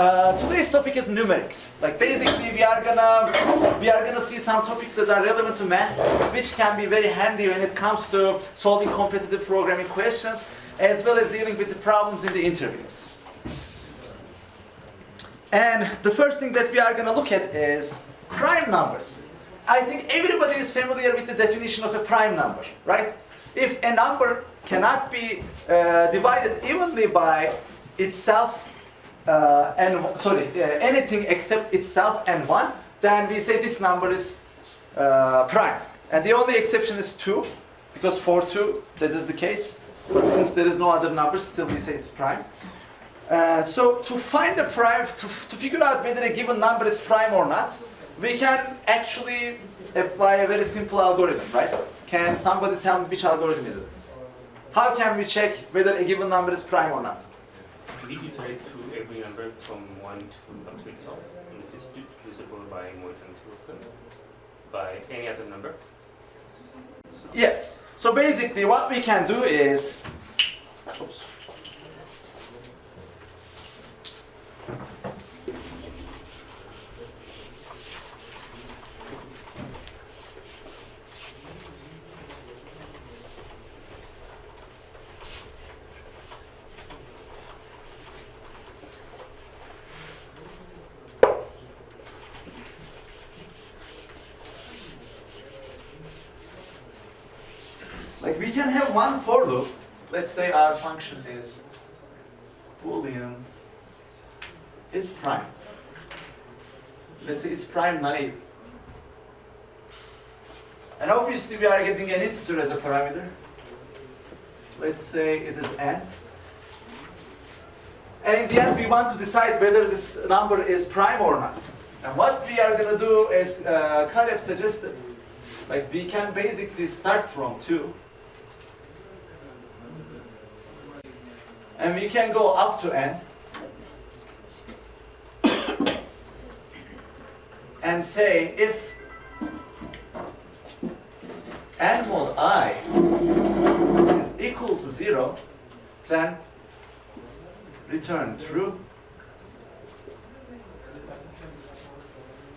Today's topic is numerics. Like basically we are gonna see some topics that are relevant to math, which can be very handy when it comes to solving competitive programming questions, as well as dealing with the problems in the interviews. And the first thing that we are gonna look at is prime numbers. I think everybody is familiar with the definition of a prime number, right? If a number cannot be divided evenly by itself anything except itself and 1, then we say this number is prime. And the only exception is 2, because for 2 that is the case. But since there is no other number, still we say it's prime. So to find the prime, to figure out whether a given number is prime or not, we can actually apply a very simple algorithm, right? Can somebody tell me which algorithm is it? How can we check whether a given number is prime or not? We iterate through every number from 1 to up to itself, and if it's divisible by more than 2 of them, by any other number. Yes. So basically what we can do is, oops. Like we can have one for loop. Let's say our function is Boolean is prime. Let's say it's prime naive. And obviously we are getting an integer as a parameter. Let's say it is n. And in the end we want to decide whether this number is prime or not. And what we are going to do is Caleb suggested, like we can basically start from 2. And we can go up to n and say if n mod I is equal to 0, then return true.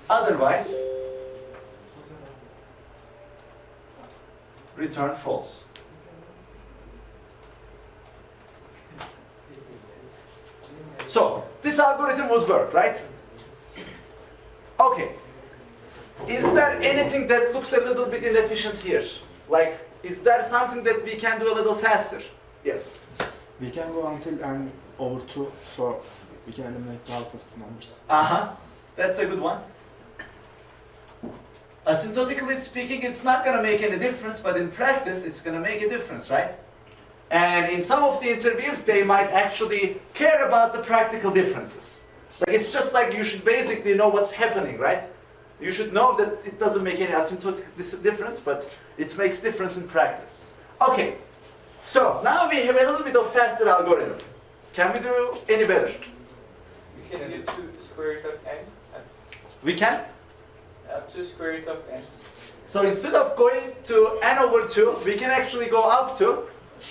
Otherwise, return false. So, this algorithm would work, right? Okay. Is there anything that looks a little bit inefficient here? Like, is there something that we can do a little faster? Yes. We can go until n over 2, so we can eliminate half of the numbers. That's a good one. Asymptotically speaking, it's not going to make any difference, but in practice, it's going to make a difference, right? And in some of the interviews, they might actually care about the practical differences. Like it's just like you should basically know what's happening, right? You should know that it doesn't make any asymptotic difference, but it makes difference in practice. Okay, so now we have a little bit of faster algorithm. Can we do any better? We can do 2 square root of n. We can? 2 square root of n. So instead of going to n over 2, we can actually go up to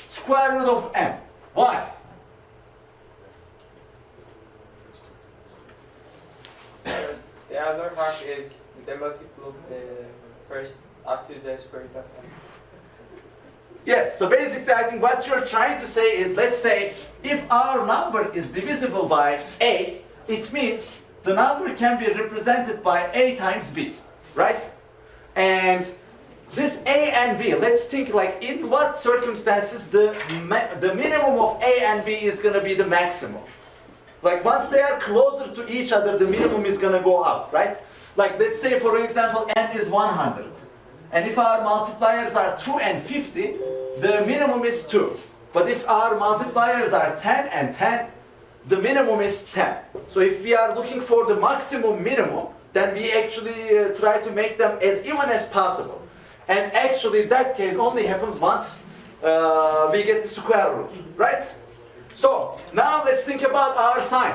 square root of n. Why? Because the other half is the multiple of the first up to the square root of n. Yes, so basically I think what you're trying to say is, let's say, if our number is divisible by a, it means the number can be represented by a times b, right? And this a and b, let's think like in what circumstances the minimum of a and b is going to be the maximum. Like once they are closer to each other, the minimum is going to go up, right? Like let's say for example n is 100. And if our multipliers are 2 and 50, the minimum is 2. But if our multipliers are 10 and 10, the minimum is 10. So if we are looking for the maximum minimum, then we actually try to make them as even as possible. And actually that case only happens once we get the square root, right? So now let's think about our sign.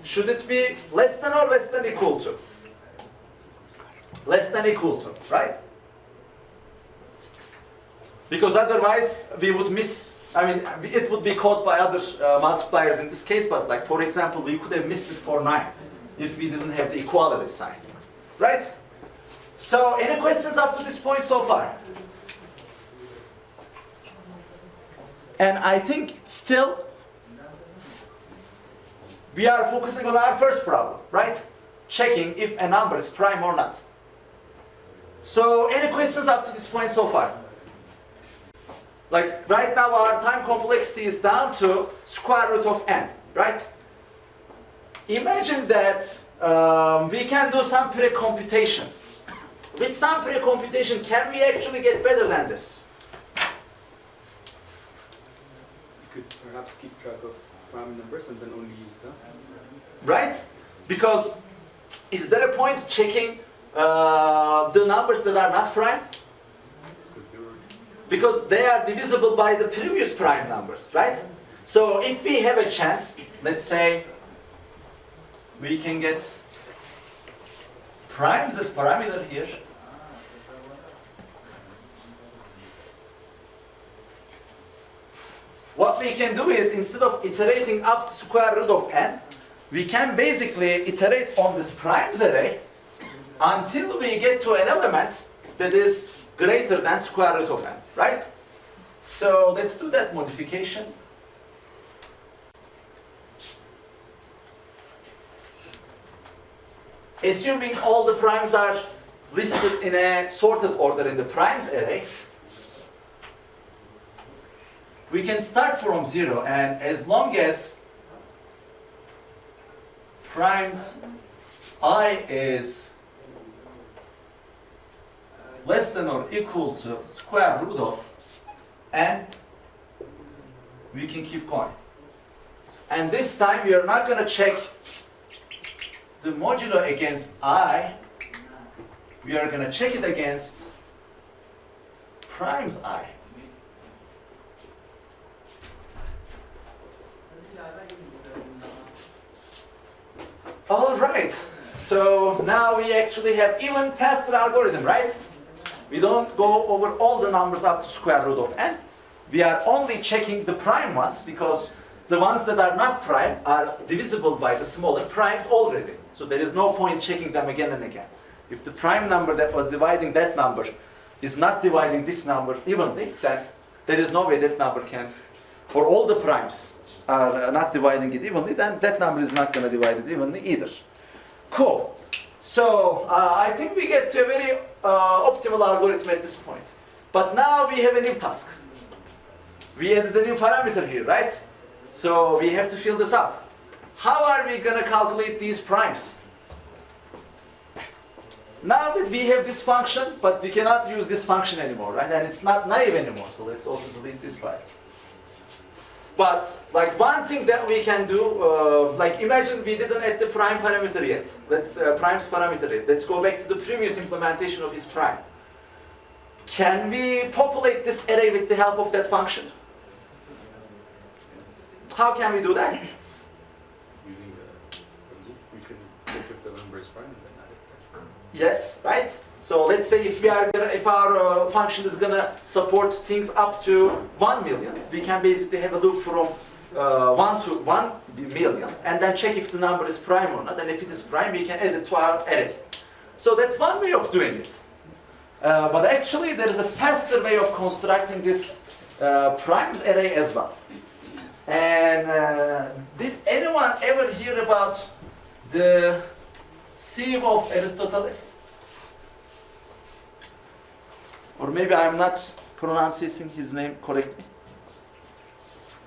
Should it be less than or less than equal to? Less than equal to, right? Because otherwise we would miss I mean, it would be caught by other multipliers in this case, but like for example, we could have missed it for 9 if we didn't have the equality sign, right? So, any questions up to this point so far? And I think still, we are focusing on our first problem, right? Checking if a number is prime or not. So, any questions up to this point so far? Like right now our time complexity is down to square root of n, right? Imagine that we can do some pre-computation. With some pre-computation, can we actually get better than this? You could perhaps keep track of prime numbers and then only use them. Right? Because is there a point checking the numbers that are not prime? Because they are divisible by the previous prime numbers, right? So if we have a chance, let's say we can get primes as parameter here. What we can do is, instead of iterating up to square root of n, we can basically iterate on this primes array until we get to an element that is greater than square root of n, right? So let's do that modification. Assuming all the primes are listed in a sorted order in the primes array, we can start from 0, and as long as primes I is less than or equal to square root of n, we can keep going. And this time we are not going to check the modulo against I, we are going to check it against primes I. All right, so now we actually have even faster algorithm, right? We don't go over all the numbers up to square root of n. We are only checking the prime ones because the ones that are not prime are divisible by the smaller primes already. So there is no point checking them again and again. If the prime number that was dividing that number is not dividing this number evenly, then there is no way that number can, or all the primes are not dividing it evenly, then that number is not going to divide it evenly either. Cool. So I think we get to a very optimal algorithm at this point. But now we have a new task. We added a new parameter here, right? So we have to fill this up. How are we going to calculate these primes? Now that we have this function, but we cannot use this function anymore, right? And it's not naive anymore, so let's also delete this part. But like one thing that we can do, like imagine we didn't add the prime parameter yet. Let's primes parameter yet. Let's go back to the previous implementation of his prime. Can we populate this array with the help of that function? How can we do that? Using the loop, we can check if the number is prime and then add it. Yes, right? So let's say if our function is gonna support things up to 1 million, we can basically have a loop from 1 to 1 million, and then check if the number is prime or not. And if it is prime, we can add it to our array. So that's one way of doing it. But actually, there is a faster way of constructing this primes array as well. And did anyone ever hear about the sieve of Aristotle? Or maybe I'm not pronouncing his name correctly.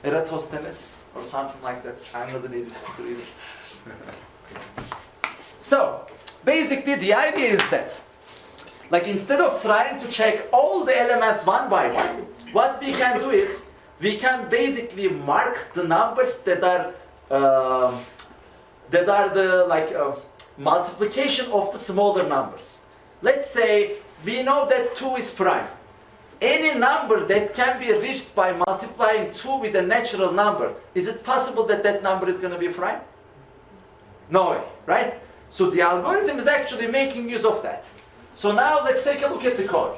Eratosthenes or something like that. I'm not a native speaker either. So, basically the idea is that, like instead of trying to check all the elements one by one, what we can do is, we can basically mark the numbers that are the multiplication of the smaller numbers. Let's say we know that 2 is prime. Any number that can be reached by multiplying 2 with a natural number, is it possible that that number is going to be prime? No way, right? So the algorithm is actually making use of that. So now let's take a look at the code.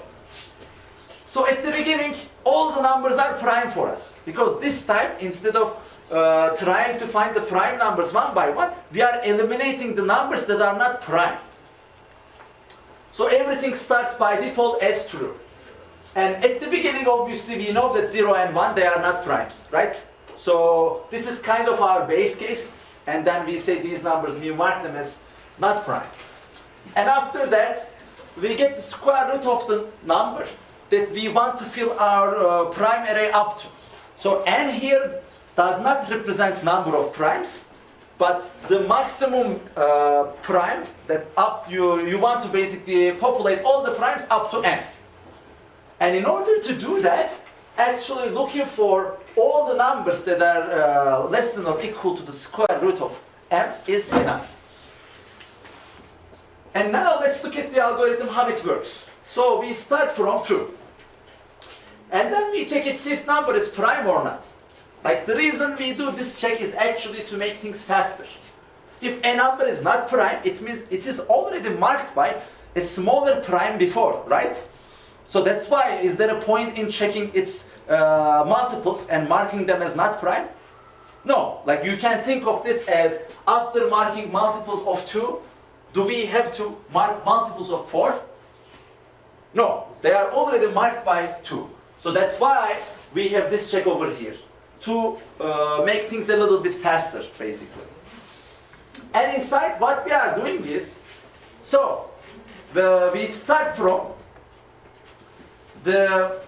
So at the beginning, all the numbers are prime for us. Because this time, instead of trying to find the prime numbers one by one, we are eliminating the numbers that are not prime. So everything starts by default as true. And at the beginning, obviously, we know that 0 and 1, they are not primes, right? So this is kind of our base case. And then we say these numbers, we mark them as not prime. And after that, we get the square root of the number that we want to fill our prime array up to. So n here does not represent number of primes, but the maximum prime that you want to basically populate all the primes up to n. And in order to do that, actually looking for all the numbers that are less than or equal to the square root of m is enough. And now let's look at the algorithm, how it works. So we start from 2. And then we check if this number is prime or not. Like the reason we do this check is actually to make things faster. If a number is not prime, it means it is already marked by a smaller prime before, right? So that's why, is there a point in checking its multiples and marking them as not prime? No, like you can think of this as after marking multiples of 2, do we have to mark multiples of 4? No, they are already marked by 2. So that's why we have this check over here, to make things a little bit faster, basically. And inside, what we are doing is, so we start from the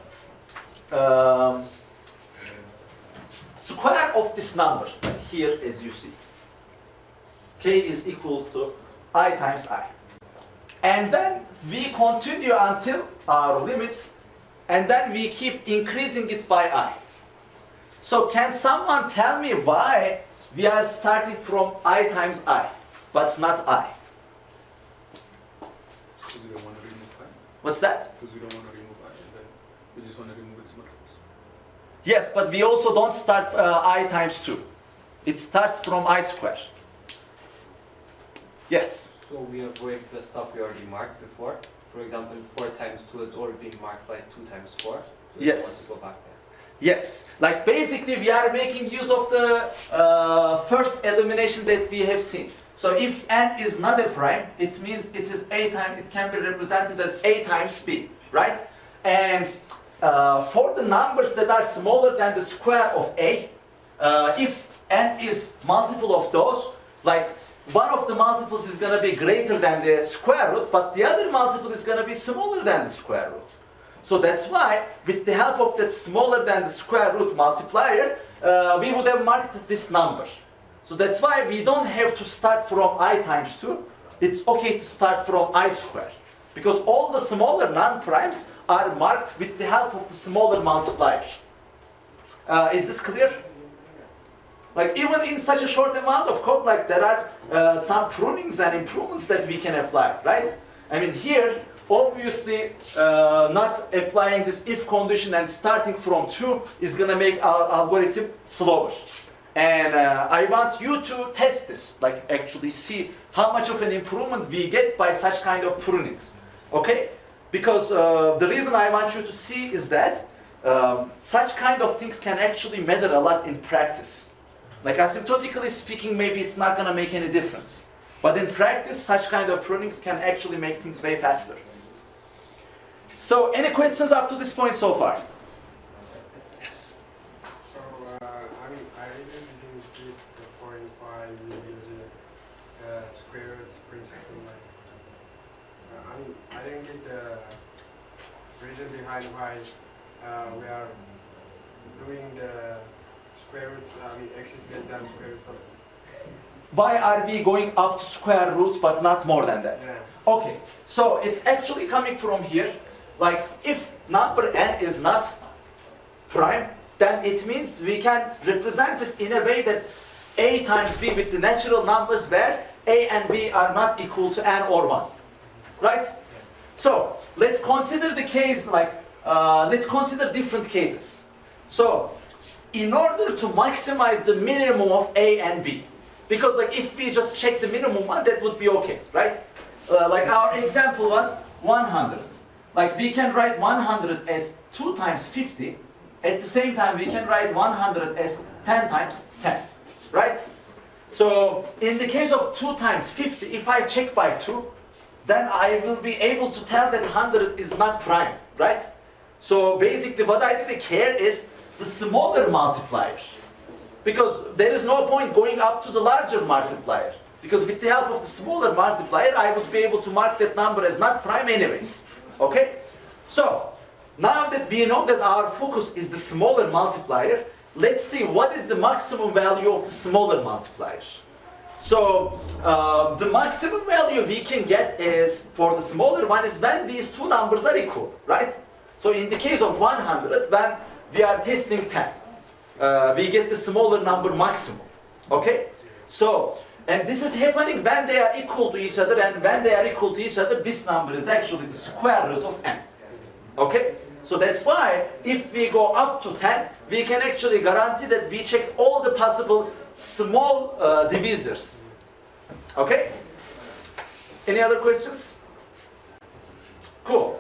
square of this number, here as you see. K is equal to I times I. And then we continue until our limit, and then we keep increasing it by I. So can someone tell me why we are starting from I times I, but not I? Because we don't want to remove I. What's that? Because we don't want to remove I, and then we just want to remove its multiples. Yes, but we also don't start I times 2. It starts from I square. Yes? So we avoid the stuff we already marked before. For example, 4 times 2 has already been marked by 2 times 4. So Yes. we want to go back there. Yes, like basically we are making use of the first elimination that we have seen. So if n is not a prime, it means it is a times, it can be represented as a times b, right? And for the numbers that are smaller than the square of a, if n is multiple of those, like one of the multiples is going to be greater than the square root, but the other multiple is going to be smaller than the square root. So that's why, with the help of that smaller than the square root multiplier, we would have marked this number. So that's why we don't have to start from I times 2. It's okay to start from I square. Because all the smaller non-primes are marked with the help of the smaller multiplier. Is this clear? Like even in such a short amount of code, like there are some prunings and improvements that we can apply, right? I mean here, obviously not applying this if condition and starting from 2 is going to make our algorithm slower. And I want you to test this, like actually see how much of an improvement we get by such kind of prunings, okay? Because the reason I want you to see is that such kind of things can actually matter a lot in practice. Like asymptotically speaking, maybe it's not going to make any difference. But in practice, such kind of prunings can actually make things way faster. So, any questions up to this point so far? Yes. So, I mean, I really didn't get the point why you use the square root principle. Like, I mean, I didn't get the reason behind why we are doing the square root. I mean, x is less than square root of. Why are we going up to square root but not more than that? Yeah. Okay, so it's actually coming from here. Like if number n is not prime, then it means we can represent it in a way that a times b with the natural numbers where a and b are not equal to n or 1. Right? So let's consider the case like, let's consider different cases. So in order to maximize the minimum of a and b, because like if we just check the minimum one, that would be okay, right? Like our example was 100. Like we can write 100 as 2 times 50, At the same time, we can write 100 as 10 times 10, right? So in the case of 2 times 50, if I check by 2, then I will be able to tell that 100 is not prime, right? So basically what I really care is the smaller multiplier. Because there is no point going up to the larger multiplier. Because with the help of the smaller multiplier, I would be able to mark that number as not prime anyways. Okay? So, now that we know that our focus is the smaller multiplier, let's see what is the maximum value of the smaller multiplier. So, the maximum value we can get is, for the smaller one, is when these two numbers are equal, right? So in the case of 100, when we are testing 10, we get the smaller number maximum, okay? So, and this is happening when they are equal to each other, and when they are equal to each other, this number is actually the square root of n, okay? So that's why, if we go up to 10, we can actually guarantee that we checked all the possible small divisors, okay? Any other questions? Cool.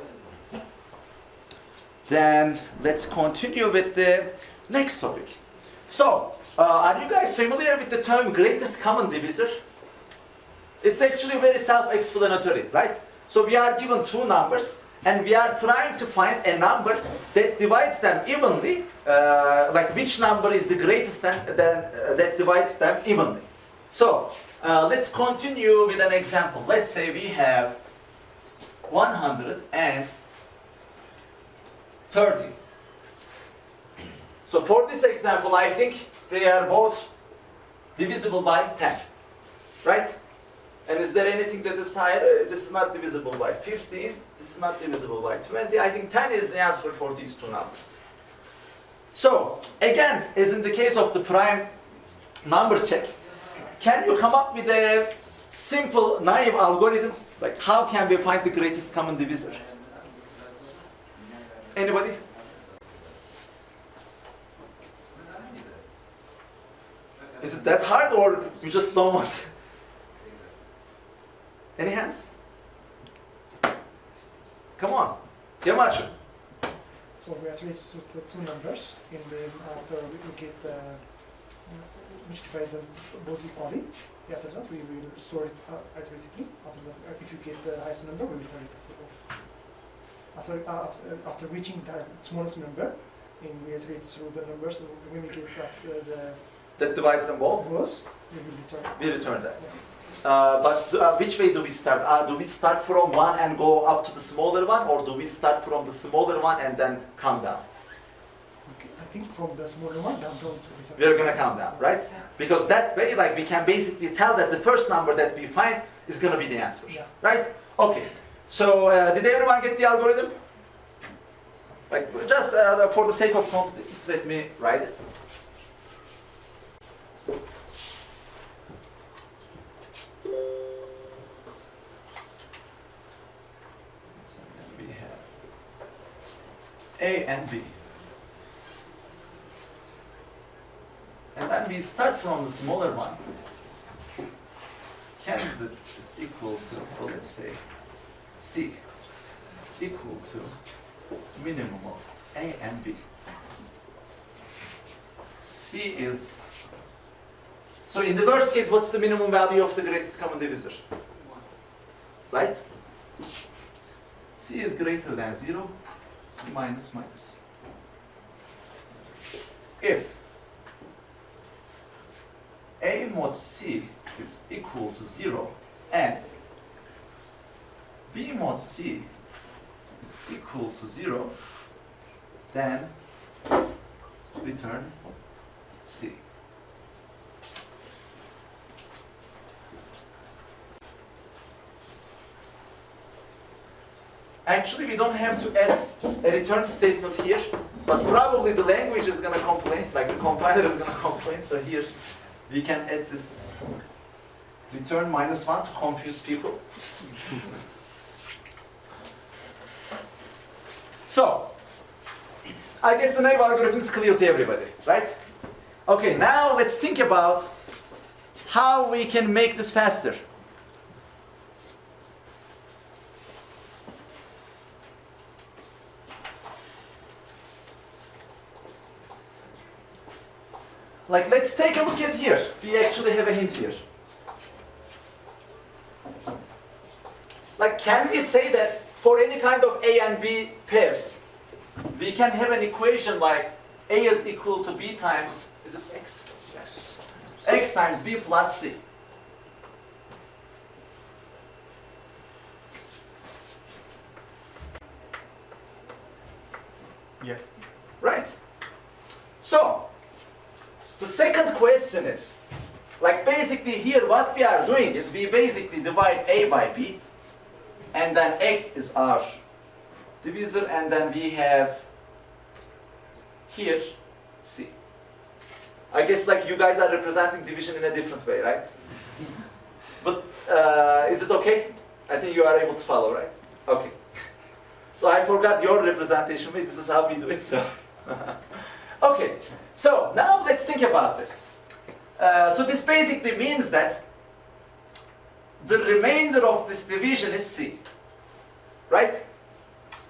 Then let's continue with the next topic. So, are you guys familiar with the term greatest common divisor? It's actually very self-explanatory, right? So we are given two numbers, and we are trying to find a number that divides them evenly, like which number is the greatest that divides them evenly. So, let's continue with an example. Let's say we have 130. So for this example, I think they are both divisible by 10, right? And is there anything that is higher? This is not divisible by 15, this is not divisible by 20. I think 10 is the answer for these two numbers. So, again, as in the case of the prime number check, can you come up with a simple, naive algorithm? Like, how can we find the greatest common divisor? Anybody? Is it that hard, or you just don't want? Any hands? Come on, Yamachu. So we are trying to sort the two numbers, and then after we get which divide them both equally. After that, we will store it arithmetically. After that, if you get the highest number, we return it after all. After reaching the smallest number, and we iterate through the numbers, when we get That divides them both? rows, we will return. We return that. Yeah. But which way do we start? Do we start from one and go up to the smaller one, or do we start from the smaller one and then come down? Okay, I think from the smaller one down to return. We're gonna come down, right? Because that way, like, we can basically tell that the first number that we find is gonna be the answer, Yeah. right? Okay. So did everyone get the algorithm? Like, just for the sake of completeness, let me write it. We have A and B. And then we start from the smaller one. Candidate is equal to, well, let's say, C is equal to minimum of A and B. C is, so in the worst case, what's the minimum value of the greatest common divisor? Right? C is greater than 0, C minus minus. If A mod C is equal to 0 and B mod C is equal to 0, then return C. Actually, we don't have to add a return statement here, but probably the language is going to complain, like the compiler is going to complain, so here we can add this return -1 to confuse people. So, I guess the naive algorithm is clear to everybody, right? Okay, now let's think about how we can make this faster. Like, let's take a look at here. We actually have a hint here. Like, can we say that for any kind of A and B pairs, we can have an equation like A is equal to B times, is it X? Yes. X times B plus C. Yes. Right? So, the second question is, like basically here what we are doing is we basically divide A by B, and then X is our divisor, and then we have here C. I guess like you guys are representing division in a different way, right? But is it okay? I think you are able to follow, right? Okay. So I forgot your representation way. This is how we do it. So, okay. So now let's think about this. So this basically means that the remainder of this division is C, right?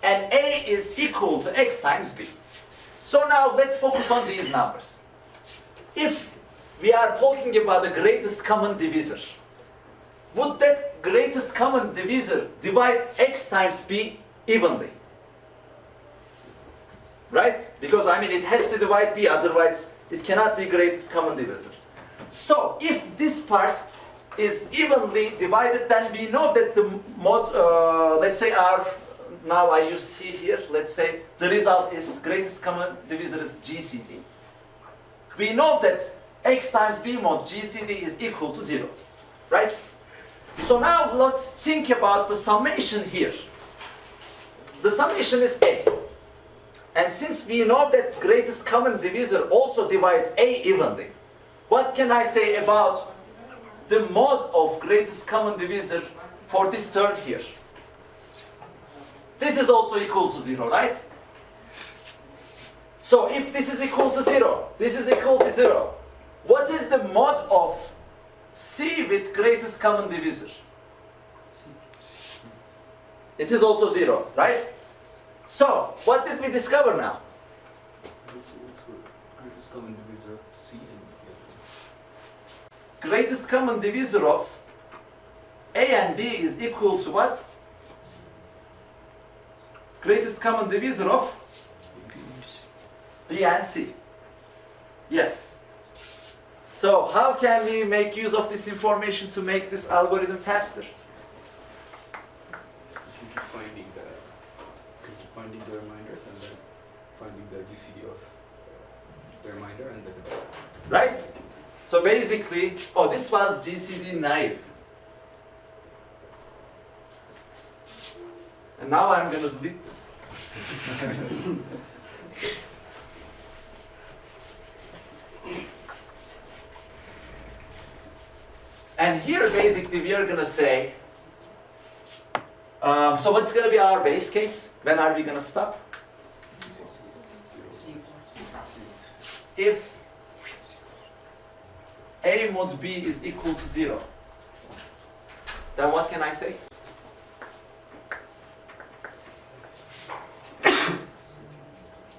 And A is equal to X times B. So now let's focus on these numbers. If we are talking about the greatest common divisor, would that greatest common divisor divide X times B evenly? Right? Because I mean it has to divide B, otherwise it cannot be greatest common divisor. So if this part is evenly divided, then we know that the mod, let's say now I use C here, let's say the result is greatest common divisor is GCD. We know that X times B mod GCD is equal to 0, right? So now let's think about the summation here. The summation is A. And since we know that greatest common divisor also divides A evenly, what can I say about the mod of greatest common divisor for this term here? This is also equal to 0, right? So if this is equal to 0, this is equal to 0, what is the mod of C with greatest common divisor? It is also 0, right? So, what did we discover now? What's the greatest common divisor of C and B? Greatest common divisor of A and B is equal to what? Greatest common divisor of B and C. Yes. So, how can we make use of this information to make this algorithm faster? Finding the reminders and then finding the GCD of the reminder and the divisor. Right? So basically, oh, this was GCD naive. And now I'm going to delete this. And here basically we are going to say, so what's going to be our base case? When are we going to stop? If A mod B is equal to 0, then what can I say?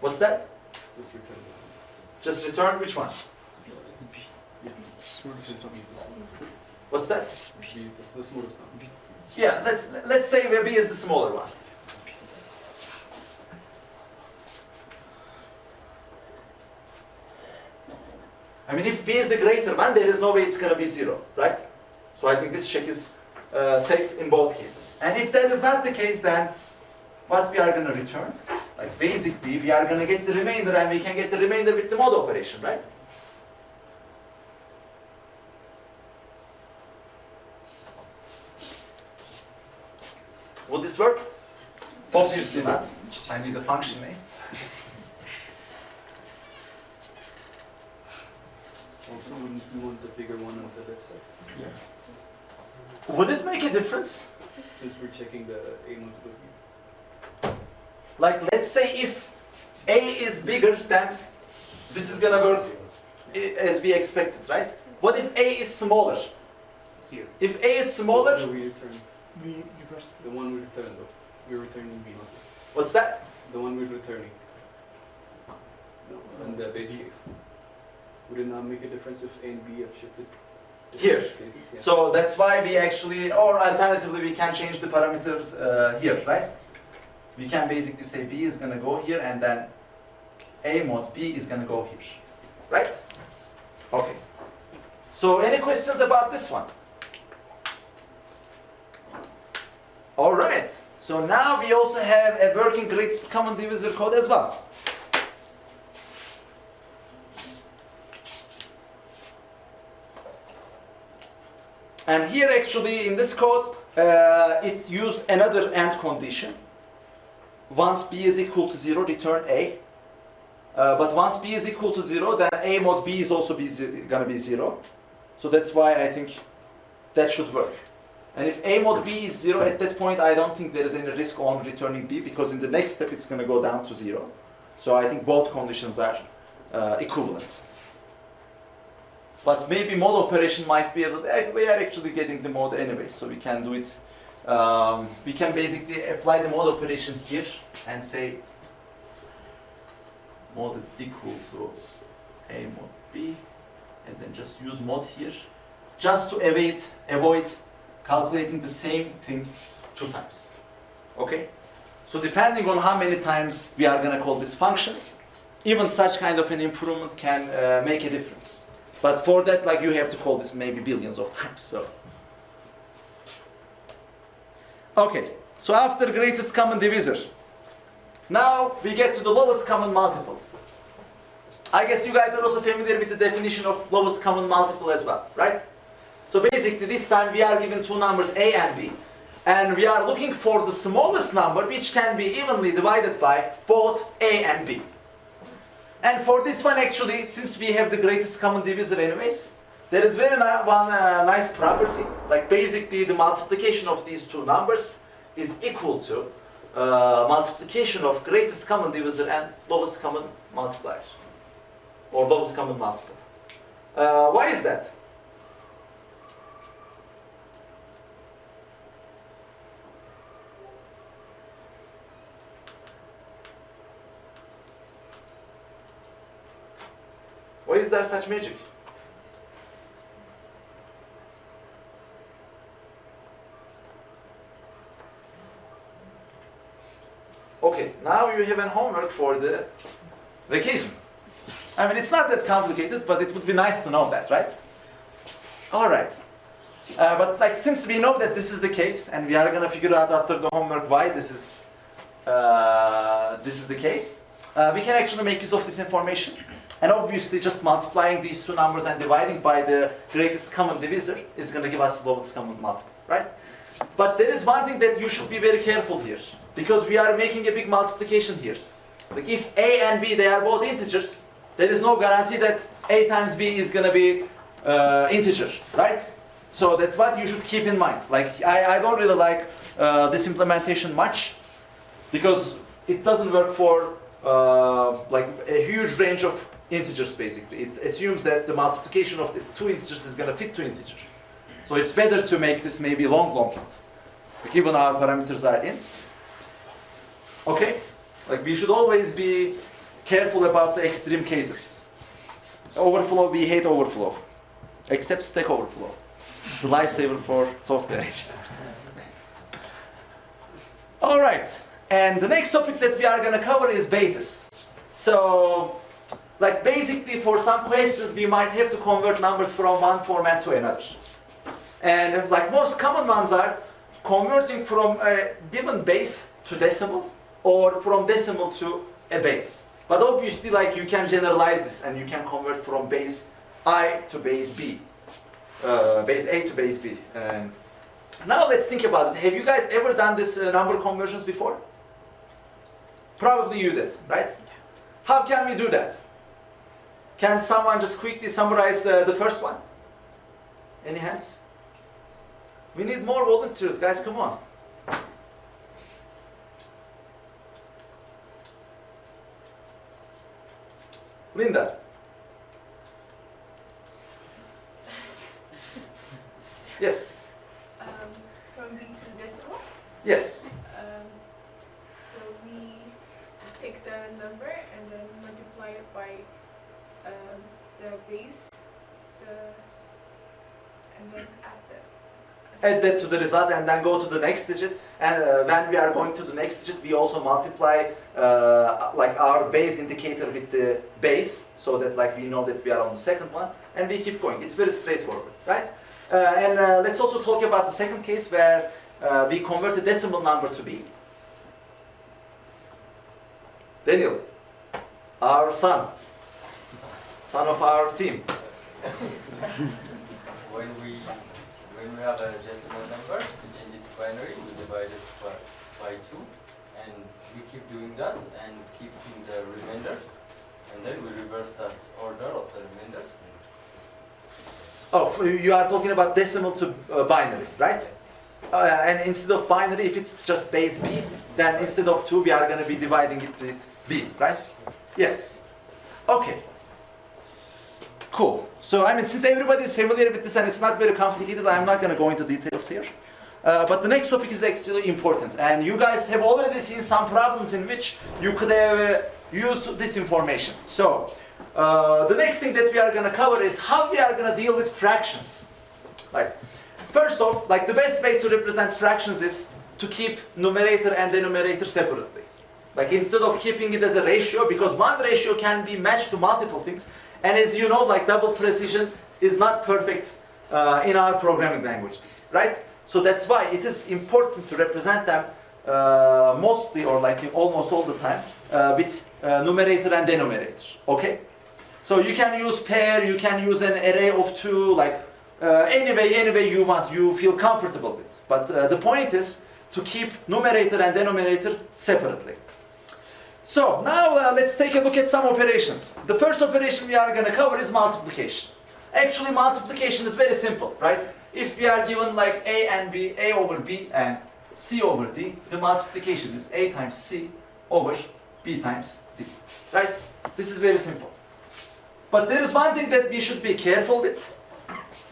What's that? Just return Just return which one? the smallest number. What's that? B is the smallest number. Yeah, let's say where B is the smaller one. I mean, if B is the greater one, there is no way it's going to be 0, right? So I think this check is safe in both cases. And if that is not the case, then what we are going to return? Like basically, we are going to get the remainder, and we can get the remainder with the mod operation, right? Would this work? Obviously not. I need a function name. Also, wouldn't you want the bigger one on the left side? Yeah. Would it make a difference? Since we're checking the A multiple B. Like, let's say if A is bigger, then this is gonna work as we expected, right? What if A is smaller? 0. If A is smaller, No, we return We reverse. the one we return though. We're returning B not A. what's that? The one we're returning. No, and the base case. Would it not make a difference if A and B have shifted Here. different cases? Yeah. So that's why we actually, or alternatively, we can change the parameters here, right? We can basically say B is going to go here, and then A mod B is going to go here, right? Okay. So any questions about this one? All right. So now we also have a working greatest common divisor code as well. And here actually in this code, it used another AND condition. Once B is equal to 0, return A. But once B is equal to 0, then A mod B is also going to be 0. So that's why I think that should work. And if A mod B is 0, at that point I don't think there is any risk on returning B, because in the next step it's going to go down to 0. So I think both conditions are equivalent. But maybe mod operation might be a little, we are actually getting the mod anyway, so we can do it. We can basically apply the mod operation here and say mod is equal to A mod B, and then just use mod here, just to avoid calculating the same thing 2 times. Okay? So depending on how many times we are going to call this function, even such kind of an improvement can make a difference. But for that, like, you have to call this maybe billions of times. So, okay. So after greatest common divisor, now we get to the lowest common multiple. I guess you guys are also familiar with the definition of lowest common multiple as well, right? So basically this time we are given 2 numbers A and B, and we are looking for the smallest number which can be evenly divided by both A and B. And for this one actually, since we have the greatest common divisor anyways, there is one nice property, like basically the multiplication of these 2 numbers is equal to multiplication of greatest common divisor and lowest common multiplier, or lowest common multiple. Why is that? Why is there such magic? Okay, now you have an homework for the vacation. I mean, it's not that complicated, but it would be nice to know that, right? All right. But like, since we know that this is the case, and we are going to figure out after the homework why this is the case, we can actually make use of this information. And obviously, just multiplying these 2 numbers and dividing by the greatest common divisor is going to give us the lowest common multiple, right? But there is one thing that you should be very careful here, because we are making a big multiplication here. Like, if A and B, they are both integers, there is no guarantee that A times B is going to be integer, right? So that's what you should keep in mind. Like, I don't really like this implementation much, because it doesn't work for like a huge range of integers basically. It assumes that the multiplication of the 2 integers is going to fit 2 integers. So it's better to make this maybe long int. Like, even our parameters are int. Okay? Like, we should always be careful about the extreme cases. Overflow, we hate overflow. Except Stack Overflow. It's a lifesaver for software engineers. Alright. And the next topic that we are going to cover is bases. So, like, basically for some questions we might have to convert numbers from one format to another. And like most common ones are converting from a given base to decimal, or from decimal to a base. But obviously, like, you can generalize this and you can convert from base I to base B. Base A to base B. And now let's think about it. Have you guys ever done this number conversions before? Probably you did, right? How can we do that? Can someone just quickly summarize the first one? Any hands? We need more volunteers, guys, come on. Linda. Yes. From B to decimal? Yes. So we take the number and then multiply it by the base, and then Add that to the result and then go to the next digit. And when we are going to the next digit, we also multiply like our base indicator with the base, so that like we know that we are on the second one, and we keep going. It's very straightforward, right? Let's also talk about the second case where we convert a decimal number to B. Daniel, our son of our team. When we have a decimal number, change it to binary, we divide it by 2, and we keep doing that and keeping the remainders, and then we reverse that order of the remainders. Oh, you are talking about decimal to binary, right? And instead of binary, if it's just base B, then instead of 2, we are going to be dividing it with B, right? Yes. Okay. Cool. So, I mean, since everybody is familiar with this and it's not very complicated, I'm not going to go into details here. But the next topic is actually important. And you guys have already seen some problems in which you could have used this information. So, the next thing that we are going to cover is how we are going to deal with fractions. Like, first off, like the best way to represent fractions is to keep numerator and denominator separately. Like instead of keeping it as a ratio, because one ratio can be matched to multiple things. And as you know, like double precision is not perfect in our programming languages, right? So that's why it is important to represent them mostly or like almost all the time with numerator and denominator, okay? So you can use pair, you can use an array of 2, like any way you want, you feel comfortable with. But the point is to keep numerator and denominator separately. So now let's take a look at some operations. The first operation we are going to cover is multiplication. Actually, multiplication is very simple, right? If we are given like A and B, A over B and C over D, the multiplication is A times C over B times D, right? This is very simple. But there is one thing that we should be careful with,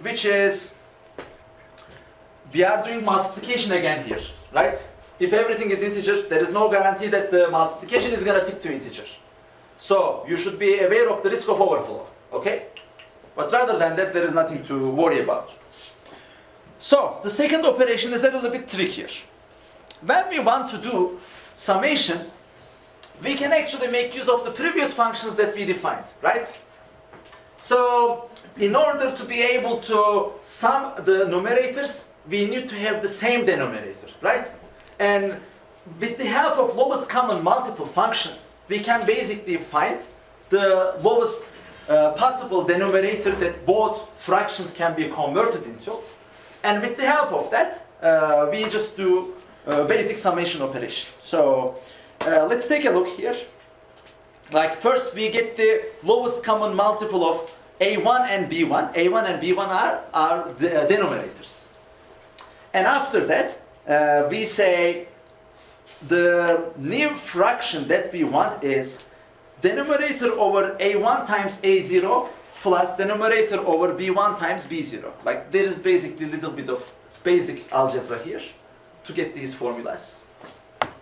which is we are doing multiplication again here, right? If everything is integer, there is no guarantee that the multiplication is going to fit to integer. So you should be aware of the risk of overflow, okay? But rather than that, there is nothing to worry about. So the second operation is a little bit trickier. When we want to do summation, we can actually make use of the previous functions that we defined, right? So in order to be able to sum the numerators, we need to have the same denominator, right? And with the help of lowest common multiple function, we can basically find the lowest possible denominator that both fractions can be converted into. And with the help of that, we just do basic summation operation. So let's take a look here. Like first we get the lowest common multiple of A1 and B1. A1 and B1 are the denominators. And after that, we say the new fraction that we want is denominator over A1 times A0 plus denominator over B1 times B0. Like there is basically a little bit of basic algebra here to get these formulas.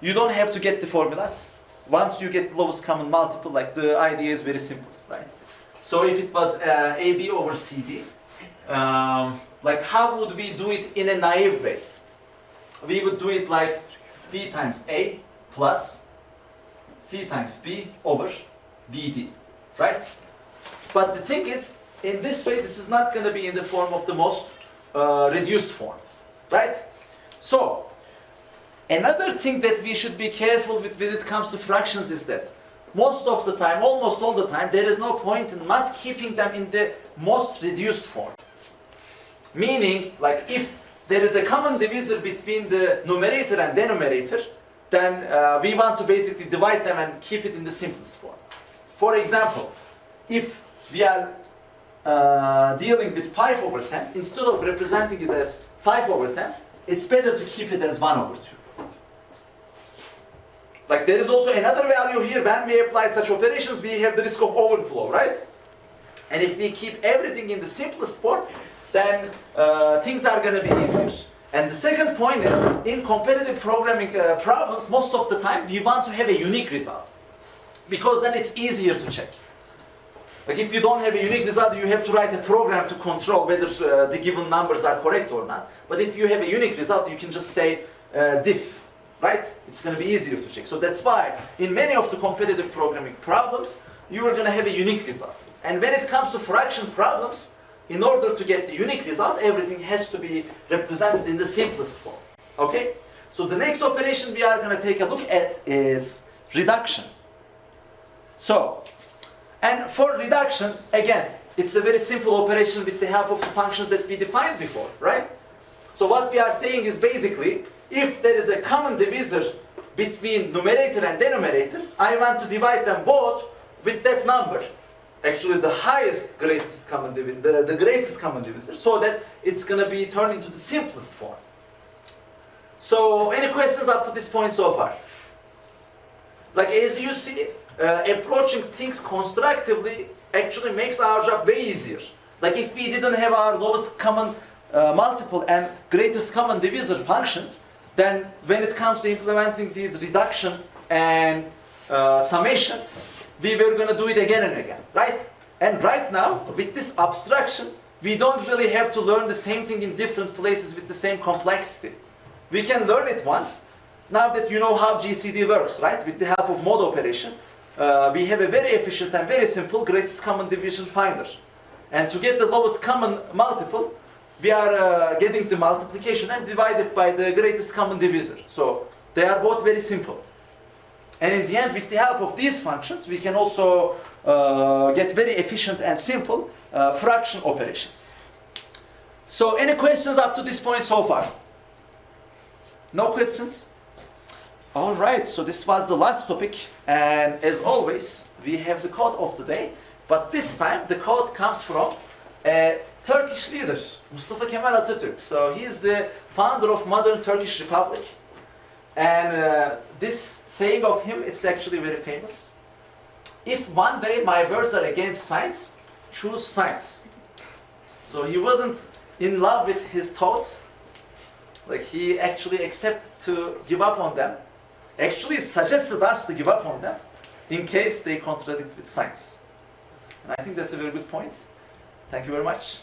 You don't have to get the formulas. Once you get the lowest common multiple, like the idea is very simple, right? So if it was AB over CD, like how would we do it in a naive way? We would do it like B times A plus C times B over BD, right? But the thing is, in this way, this is not going to be in the form of the most reduced form, right? So, another thing that we should be careful with when it comes to fractions is that most of the time, almost all the time, there is no point in not keeping them in the most reduced form. Meaning, like if there is a common divisor between the numerator and denominator, then we want to basically divide them and keep it in the simplest form. For example, if we are dealing with 5 over 10, instead of representing it as 5 over 10, it's better to keep it as 1 over 2. Like there is also another value here. When we apply such operations, we have the risk of overflow, right? And if we keep everything in the simplest form, then things are going to be easier. And the second point is, in competitive programming problems, most of the time we want to have a unique result, because then it's easier to check. Like if you don't have a unique result, you have to write a program to control whether the given numbers are correct or not. But if you have a unique result, you can just say diff, right? It's going to be easier to check. So that's why in many of the competitive programming problems, you are going to have a unique result. And when it comes to fraction problems, in order to get the unique result, everything has to be represented in the simplest form. Okay? So the next operation we are going to take a look at is reduction. So, and for reduction, again, it's a very simple operation with the help of the functions that we defined before, right? So what we are saying is basically, if there is a common divisor between numerator and denominator, I want to divide them both with that number. Actually the highest greatest common divisor, the greatest common divisor, so that it's going to be turned into the simplest form. So any questions up to this point so far? Like as you see, approaching things constructively actually makes our job way easier. Like if we didn't have our lowest common multiple and greatest common divisor functions, then when it comes to implementing these reduction and summation, we were going to do it again and again, right? And right now, with this abstraction, we don't really have to learn the same thing in different places with the same complexity. We can learn it once. Now that you know how GCD works, right? With the help of mode operation, we have a very efficient and very simple greatest common division finder. And to get the lowest common multiple, we are getting the multiplication and divided by the greatest common divisor. So they are both very simple. And in the end, with the help of these functions, we can also get very efficient and simple fraction operations. So any questions up to this point so far? No questions? All right, so this was the last topic. And as always, we have the quote of the day. But this time, the quote comes from a Turkish leader, Mustafa Kemal Atatürk. So he is the founder of modern Turkish Republic. And this saying of him, it's actually very famous. If one day my words are against science, choose science. So he wasn't in love with his thoughts. Like he actually accepted to give up on them. Actually suggested us to give up on them in case they contradict with science. And I think that's a very good point. Thank you very much.